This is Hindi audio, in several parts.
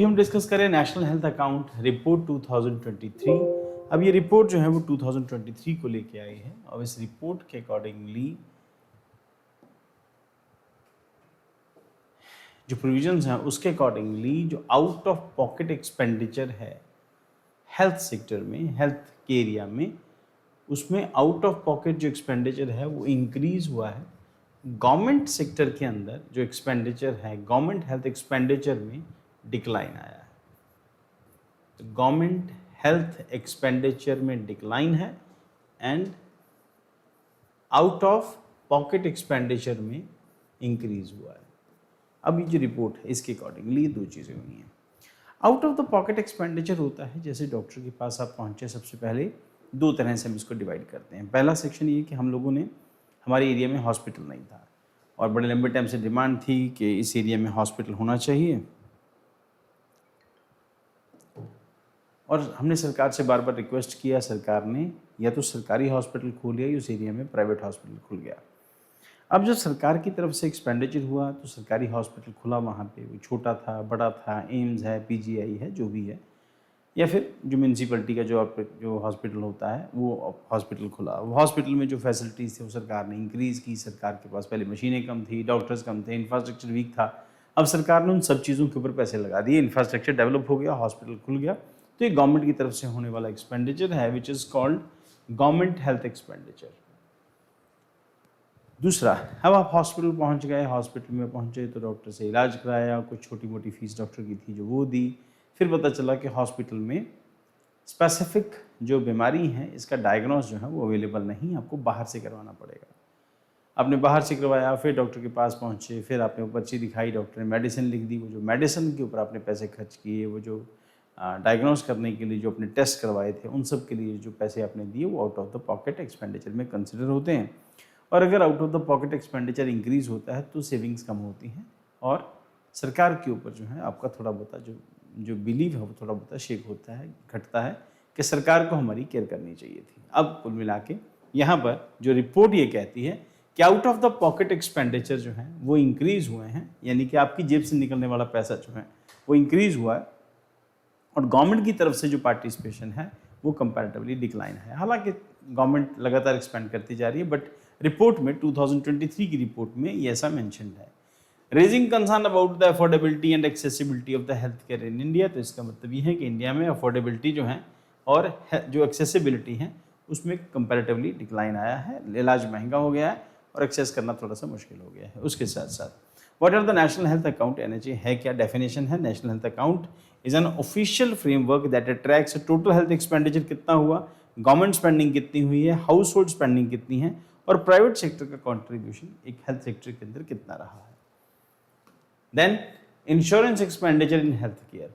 हम डिस्कस करें नेशनल हेल्थ अकाउंट रिपोर्ट 2023। अब ये रिपोर्ट जो है वो 2023 को लेके आई है और इस रिपोर्ट के अकॉर्डिंगली जो प्रोविजंस हैं उसके अकॉर्डिंगली जो आउट ऑफ पॉकेट एक्सपेंडिचर है हेल्थ सेक्टर में, हेल्थ के एरिया में, उसमें आउट ऑफ पॉकेट जो एक्सपेंडिचर है वो इंक्रीज हुआ है। गवर्नमेंट सेक्टर के अंदर जो एक्सपेंडिचर है, गवर्नमेंट हेल्थ एक्सपेंडिचर में डिक्लाइन आया है। तो गवर्नमेंट हेल्थ एक्सपेंडिचर में डिक्लाइन है and out of pocket expenditure में इंक्रीज हुआ है। अब ये जो रिपोर्ट है इसके अकॉर्डिंगली दो चीज़ें हुई हैं। Out of the pocket expenditure होता है जैसे डॉक्टर के पास आप पहुँचे, सबसे पहले दो तरह से हम इसको डिवाइड करते हैं। पहला सेक्शन ये कि हम लोगों ने, हमारे एरिया में हॉस्पिटल नहीं था और बड़े लंबे टाइम से डिमांड थी कि इस एरिया में हॉस्पिटल होना चाहिए और हमने सरकार से बार बार रिक्वेस्ट किया। सरकार ने या तो सरकारी हॉस्पिटल खोल लिया या उस एरिया में प्राइवेट हॉस्पिटल खुल गया। अब जब सरकार की तरफ से एक्सपेंडिचर हुआ तो सरकारी हॉस्पिटल खुला, वहाँ पे वो छोटा था, बड़ा था, एम्स है, पीजीआई है, जो भी है, या फिर जो म्यूनसिपलिटी का जो हॉस्पिटल होता है वो हॉस्पिटल खुला। वो हॉस्पिटल में जो फैसिलिटीज़ थे वो सरकार ने इंक्रीज़ की। सरकार के पास पहले मशीनें कम थी, डॉक्टर्स कम थे, इंफ्रास्ट्रक्चर वीक था। अब सरकार ने उन सब चीज़ों के ऊपर पैसे लगा दिए, इंफ्रास्ट्रक्चर डेवलप हो गया, हॉस्पिटल खुल गया। तो ये गवर्नमेंट की तरफ से होने वाला एक्सपेंडिचर है which is called government health expenditure. दूसरा, अब आप हॉस्पिटल पहुंच गए, हॉस्पिटल में पहुंचे तो डॉक्टर से इलाज कराया, कुछ छोटी मोटी फीस डॉक्टर की थी जो वो दी। फिर पता चला कि हॉस्पिटल में स्पेसिफिक जो बीमारी है इसका डायग्नोस जो है वो अवेलेबल नहीं, आपको बाहर से करवाना पड़ेगा। आपने बाहर से करवाया, फिर डॉक्टर के पास पहुंचे, फिर आपने वो पर्ची दिखाई, डॉक्टर ने मेडिसिन लिख दी। वो जो मेडिसिन के ऊपर आपने पैसे खर्च किए, वो जो डायग्नोस करने के लिए जो अपने टेस्ट करवाए थे, उन सब के लिए जो पैसे आपने दिए वो out of the pocket expenditure में कंसिडर होते हैं। और अगर out of the pocket expenditure increase होता है तो सेविंग्स कम होती हैं और सरकार के ऊपर जो है आपका थोड़ा बहुत जो बिलीव है वो थोड़ा बहुत शेक होता है, घटता है कि सरकार को हमारी केयर करनी चाहिए थी। अब कुल मिला के यहाँ पर जो रिपोर्ट ये कहती है कि out of the pocket expenditure जो है वो इंक्रीज हुए हैं, यानी कि आपकी जेब से निकलने वाला पैसा जो है वो इंक्रीज हुआ है और गवर्नमेंट की तरफ से जो पार्टिसिपेशन है वो कंपैरेटिवली डिक्लाइन है। हालांकि गवर्नमेंट लगातार एक्सपेंड करती जा रही है, बट रिपोर्ट में 2023 की रिपोर्ट में ये ऐसा मेंशन्ड है। Raising concern about the affordability and accessibility of the health care in India. तो इसका मतलब ये है कि इंडिया में अफोर्डेबिलिटी जो है और जो एक्सेसिबिलिटी है उसमें कंपैरेटिवली डिक्लाइन आया है। इलाज महंगा हो गया है और एक्सेस करना थोड़ा सा मुश्किल हो गया है। उसके साथ साथ what are the national health account, NHA है क्या, डेफिनेशन है। National health account is an official framework that tracks total health expenditure कितना हुआ, गवर्नमेंट स्पेंडिंग कितनी हुई है, हाउस होल्ड स्पेंडिंग कितनी है और प्राइवेट सेक्टर का कंट्रीब्यूशन एक हेल्थ सेक्टर के अंदर कितना रहा है। Then insurance expenditure in health care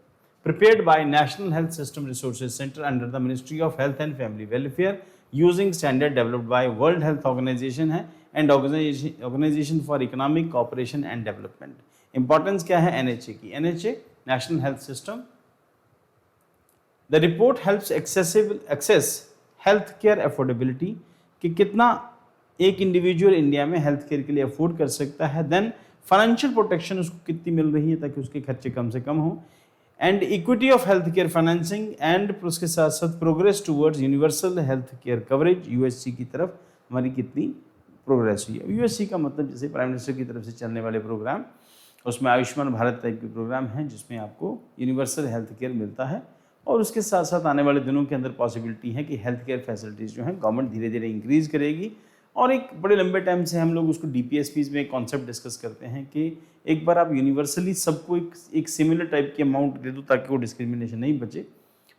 prepared by National Health System Resources Center under the Ministry of Health and Family Welfare using standard developed by World Health Organization है and Organization for Economic Cooperation and Development। Importance क्या है NHA की? NHA National Health System। The report helps access health care affordability कि कितना एक इंडिविजुअल इंडिया में हेल्थ केयर के लिए अफोर्ड कर सकता है। देन फाइनेंशियल प्रोटेक्शन उसको कितनी मिल रही है ताकि उसके खर्चे कम से कम हो, and equity of health care financing and उसके साथ साथ progress towards universal health care coverage, USC की तरफ हमारी कितनी प्रोग्रेस हुई है। यूएससी का मतलब जैसे प्राइम मिनिस्टर की तरफ से चलने वाले प्रोग्राम, उसमें आयुष्मान भारत टाइप के प्रोग्राम हैं जिसमें आपको यूनिवर्सल हेल्थ केयर मिलता है और उसके साथ साथ आने वाले दिनों के अंदर पॉसिबिलिटी है कि हेल्थ केयर फैसिलिटीज़ जो हैं गवर्नमेंट धीरे धीरे इंक्रीज़ करेगी। और एक बड़े लंबे टाइम से हम लोग उसको डीपीएसपीज में एक कॉन्सेप्ट डिस्कस करते हैं कि एक बार आप यूनिवर्सली सबको एक सिमिलर टाइप की अमाउंट दे दो ताकि वो डिस्क्रिमिनेशन नहीं बचे।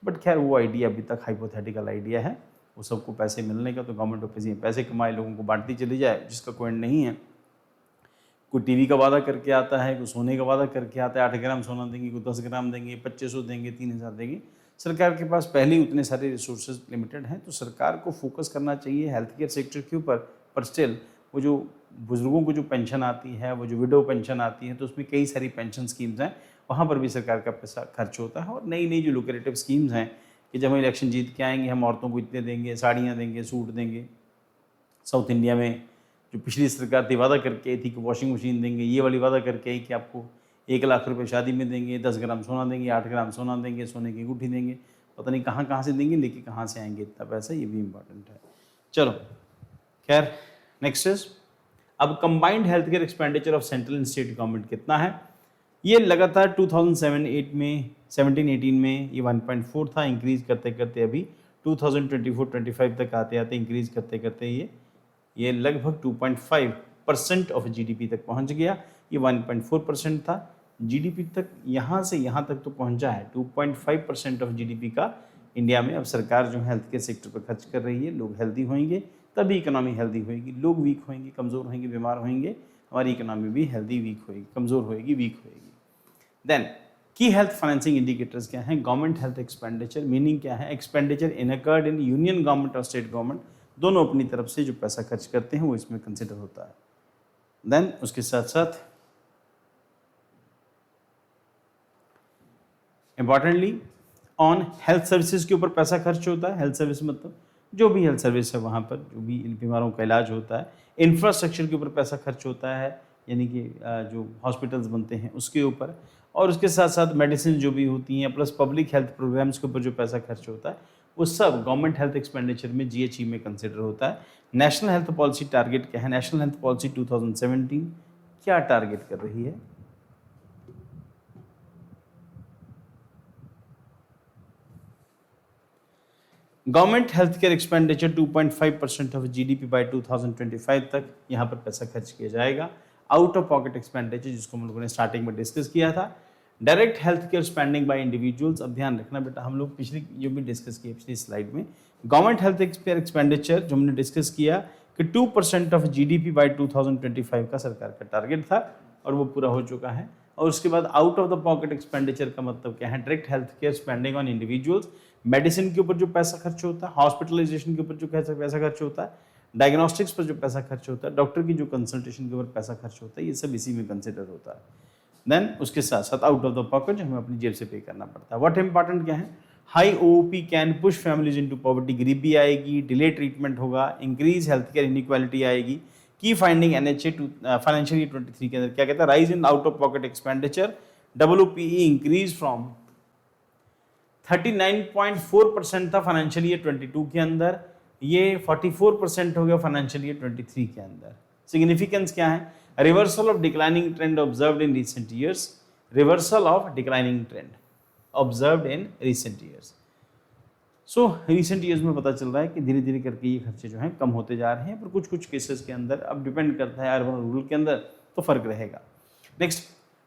बट खैर वो आइडिया अभी तक हाइपोथेटिकल आइडिया है। वो सबको पैसे मिलने का, तो गवर्नमेंट पैसे कमाए, लोगों को बांटती चली जाए, जिसका कोई एंड नहीं है। कोई टीवी का वादा करके आता है, कोई सोने का वादा करके आता है, 8 ग्राम सोना देंगे, कोई 10 ग्राम देंगे, 2500 देंगे, 3000 देंगे। सरकार के पास पहले ही उतने सारे रिसोर्सेज लिमिटेड हैं, तो सरकार को फोकस करना चाहिए हेल्थ केयर सेक्टर के ऊपर। पर स्टिल वो जो बुजुर्गों को जो पेंशन आती है, वो जो विडो पेंशन आती है, तो उसमें कई सारी पेंशन स्कीम्स हैं, वहाँ पर भी सरकार का पैसा खर्च होता है। और नई नई जो लुक्रेटिव स्कीम्स हैं कि जब हम इलेक्शन जीत के आएंगे हम औरतों को इतने देंगे, साड़ियाँ देंगे, सूट देंगे। साउथ इंडिया में जो पिछली सरकार थी वादा करके आई थी कि वॉशिंग मशीन देंगे, ये वाली वादा करके आई कि आपको 1 लाख रुपए शादी में देंगे, 10 ग्राम सोना देंगे, 8 ग्राम सोना देंगे, सोने की अंगूठी देंगे, पता नहीं कहाँ कहाँ से देंगे, लेके कहाँ से आएंगे इतना पैसा, ये भी इंपॉर्टेंट है। चलो खैर, नेक्स्ट इज अब combined health care expenditure of central and state government कितना है। ये लगातार 2007-8 में 17-18 में ये 1.4 था, इंक्रीज करते करते अभी 2024-25 तक आते आते इंक्रीज करते करते ये लगभग 2.5% ऑफ जीडीपी तक पहुंच गया। ये 1.4% था, जीडीपी तक यहाँ से यहाँ तक तो पहुंचा है। 2.5% ऑफ जीडीपी का इंडिया में अब सरकार जो है हेल्थ केयर सेक्टर पर खर्च कर रही है। लोग हेल्दी होंगे तभी इकोनॉमी हेल्दी होएगी, लोग वीक होंगे, कमज़ोर होंगे, बीमार होंगे, हमारी इकोनॉमी भी हेल्दी वीक होएगी, कमज़ोर होएगी, वीक होएगी। देन की हेल्थ फाइनेंसिंग इंडिकेटर्स क्या हैं। गवर्नमेंट हेल्थ एक्सपेंडिचर मीनिंग क्या है, expenditure incurred in union government और स्टेट गवर्नमेंट, दोनों अपनी तरफ से जो पैसा खर्च करते हैं वो इसमें कंसिडर होता है। देन उसके साथ साथ इंपॉर्टेंटली ऑन हेल्थ सर्विसेज के ऊपर पैसा खर्च होता है। हेल्थ सर्विस मतलब जो भी हेल्थ सर्विस है वहाँ पर जो भी बीमारों का इलाज होता है। इंफ्रास्ट्रक्चर के ऊपर पैसा खर्च होता है, यानी कि जो हॉस्पिटल्स बनते हैं उसके ऊपर, और उसके साथ साथ मेडिसिन जो भी होती हैं, प्लस पब्लिक हेल्थ प्रोग्राम्स के ऊपर जो पैसा खर्च होता है वो सब गवर्नमेंट हेल्थ एक्सपेंडिचर में जीएचई में कंसिडर होता है। नेशनल हेल्थ पॉलिसी टारगेट क्या है। नेशनल हेल्थ पॉलिसी 2017 क्या टारगेट कर रही है। Government health care expenditure 2.5% of GDP bye 2025 तक यहाँ पर पैसा खर्च किया जाएगा। आउट ऑफ पॉकेट एक्सपेंडिचर जिसको हम लोगों ने स्टार्टिंग में डिस्कस किया था। Direct health care spending bye individuals, अब ध्यान रखना बेटा, हम लोग पिछली जो भी डिस्कस किया पिछली स्लाइड में, गवर्नमेंट हेल्थ केयर एक्सपेंडिचर जो हमने डिस्कस किया कि 2% ऑफ जीडीपी बाय 2025 का सरकार का टारगेट था और वो पूरा हो चुका है। और उसके बाद out of the pocket expenditure का मतलब क्या है, direct health care spending on individuals, medicine के ऊपर जो पैसा खर्च होता है, हॉस्पिटलाइजेशन के ऊपर जो पैसा खर्च होता है, डायग्नोस्टिक्स पर जो पैसा खर्च होता है, डॉक्टर की जो कंसल्टेशन के ऊपर पैसा खर्च होता है, ये सब इसी में कंसिडर होता है। देन उसके साथ साथ आउट ऑफ द पॉकेट जो हमें अपनी जेब से पे करना पड़ता है। व्हाट इंपॉर्टेंट क्या है, high OOP can push families into poverty, गरीबी आएगी, डिले ट्रीटमेंट होगा, इंक्रीज हेल्थ केयर इनइक्वालिटी आएगी। की फाइंडिंग एनएचए फाइनेंशियल ईयर 23 के अंदर क्या कहता है, rise in out of pocket expenditure, WPE increase from 39.4% था फाइनेंशियल ईयर 22 के अंदर, ये 44% हो गया फाइनेंशियल ईयर 23 के अंदर। सिग्निफिकेंस क्या है, reversal of declining trend observed in recent years, reversal of declining trend observed in recent years. So recent years में पता चल रहा है कि धीरे धीरे करके ये खर्चे जो हैं कम होते जा रहे हैं, पर कुछ कुछ केसेस के अंदर अब डिपेंड करता है अर्बन और रूरल के अंदर तो फर्क रहेगा। Next,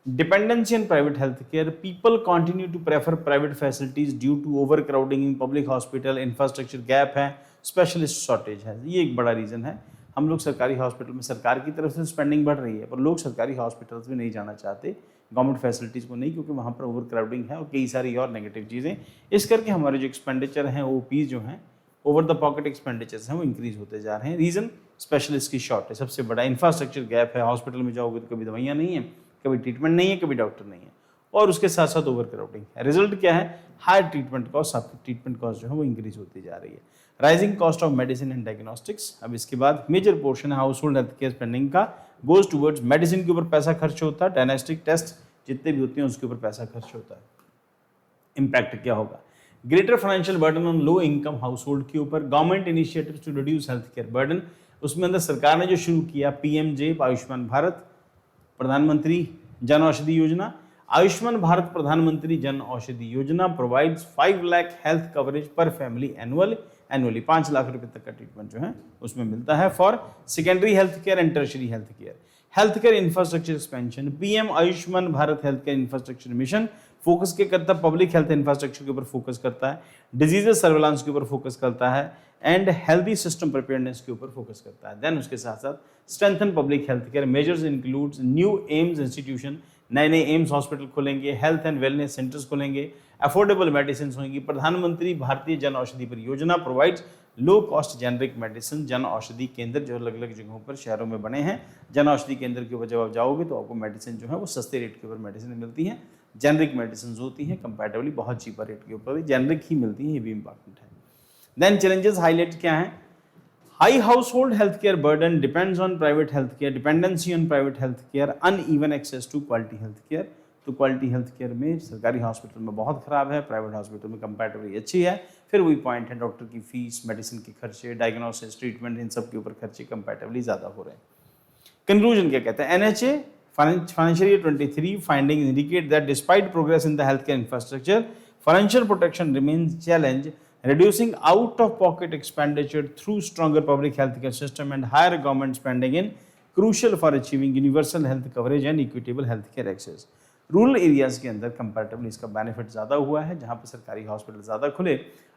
dependency on private healthcare, people continue to prefer private facilities due to overcrowding in public hospital, infrastructure gap है, specialist shortage है, ये एक बड़ा रीज़न है। हम लोग सरकारी हॉस्पिटल में सरकार की तरफ से स्पेंडिंग बढ़ रही है, पर लोग सरकारी हॉस्पिटल्स में नहीं जाना चाहते, गवर्नमेंट फैसिलिटीज़ को नहीं, क्योंकि वहाँ पर ओवर क्राउडिंग है और कई सारी और नेगेटिव चीज़ें, इस करके हमारे जो एक्सपेंडिचर हैं ओपी जो हैं ओवर द पॉकेट एक्सपेंडिचर्स हैं वो इंक्रीज होते जा रहे हैं। रीज़न स्पेशलिस्ट की शॉर्टेज सबसे बड़ा, इंफ्रास्ट्रक्चर गैप है, हॉस्पिटल में जाओगे तो कभी दवाइयाँ नहीं है, कभी ट्रीटमेंट नहीं है, कभी डॉक्टर नहीं है, और उसके साथ साथ ओवर क्राउडिंग है। रिजल्ट क्या है, हायर ट्रीटमेंट कॉस्ट, आपकी ट्रीटमेंट कॉस्ट जो है वो इंक्रीज होती जा रही है। Rising cost of medicine and diagnostics, अब इसके बाद मेजर पोर्शन है house hold health care spending का गोज टूवर्ड्स मेडिसिन के ऊपर पैसा खर्च होता है, डायग्नोस्टिक टेस्ट जितने भी होते हैं उसके ऊपर पैसा खर्च होता है। इम्पैक्ट क्या होगा, greater financial burden on low income household के ऊपर, government initiatives to reduce health care burden, उसमें अंदर सरकार ने जो शुरू किया पीएमजे आयुष्मान भारत, प्रधानमंत्री जन औषधि योजना। आयुष्मान भारत प्रधानमंत्री Jan Aushadhi Yojana provides 5 lakh health coverage पर फैमिली एनुअली 5 लाख रुपए तक का ट्रीटमेंट जो है उसमें मिलता है for secondary health care and tertiary health care. Health care infrastructure expansion, PM Ayushman Bharat health care infrastructure mission focus क्या करता है, पब्लिक हेल्थ इंफ्रास्ट्रक्चर के ऊपर फोकस करता है, डिजीजेस सर्वेलांस के ऊपर फोकस करता है, एंड हेल्दी सिस्टम प्रिपेयरनेस के ऊपर फोकस करता है। देन उसके साथ साथ strengthen public health care measures includes new AIIMS institution, नए नए एम्स हॉस्पिटल खोलेंगे, हेल्थ एंड वेलनेस सेंटर्स खोलेंगे, अफोर्डेबल मेडिसिन होंगी। प्रधानमंत्री भारतीय जन औषधि परियोजना provides low cost generic medicine, Jan Aushadhi केंद्र जो अलग अलग जगहों पर शहरों में बने हैं, जन औषधि केंद्र के ऊपर जब आप जाओगे तो आपको मेडिसिन जो है वो सस्ते रेट के ऊपर मेडिसिन मिलती हैं, जेनरिक मेडिसिन होती हैं, कंपैरेटिवली बहुत चीपर रेट के ऊपर जेनरिक ही मिलती हैं, ये भी इंपॉर्टेंट है। देन चैलेंजेस हाईलाइट क्या है, high household health care burden depends on private health care, dependency on private health care, uneven access to quality health care, तो क्वालिटी हेल्थ केयर में सरकारी हॉस्पिटल में बहुत ख़राब है, प्राइवेट हॉस्पिटल में कंपैरेटिवली अच्छी है। फिर वही पॉइंट है, डॉक्टर की फीस, मेडिसिन के खर्चे, डायग्नोसिस, ट्रीटमेंट, इन सब के ऊपर खर्चे कंपैरेटिवली ज़्यादा हो रहे हैं। कंक्लूजन क्या कहते हैं? NHA financial year 23 finding indicate that despite progress in the health care infrastructure, financial protection remains challenge, reducing out-of-pocket expenditure through stronger public healthcare system and higher government spending in crucial for achieving universal health coverage and equitable healthcare access. Rural areas के अंदर कंपैरेटिवली इसका बेनिफिट ज़्यादा हुआ है, जहाँ पर सरकारी हॉस्पिटल ज़्यादा खुले,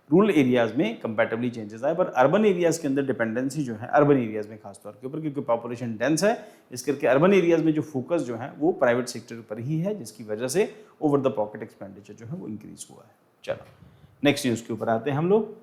रूरल एरियाज़ में कंपैरेटिवली चेंजेस आए। पर अर्बन एरियाज़ के अंदर डिपेंडेंसी जो है अर्बन एरियाज़ में खासतौर के ऊपर, क्योंकि पॉपुलेशन डेंस है, इस करके अर्बन एरियाज़ में जो फोकस जो है वो प्राइवेट सेक्टर पर ही है, जिसकी वजह से ओवर द पॉकेट एक्सपेंडिचर जो है वो इंक्रीज हुआ है। चलो नेक्स्ट न्यूज़ के ऊपर आते हैं हम लोग।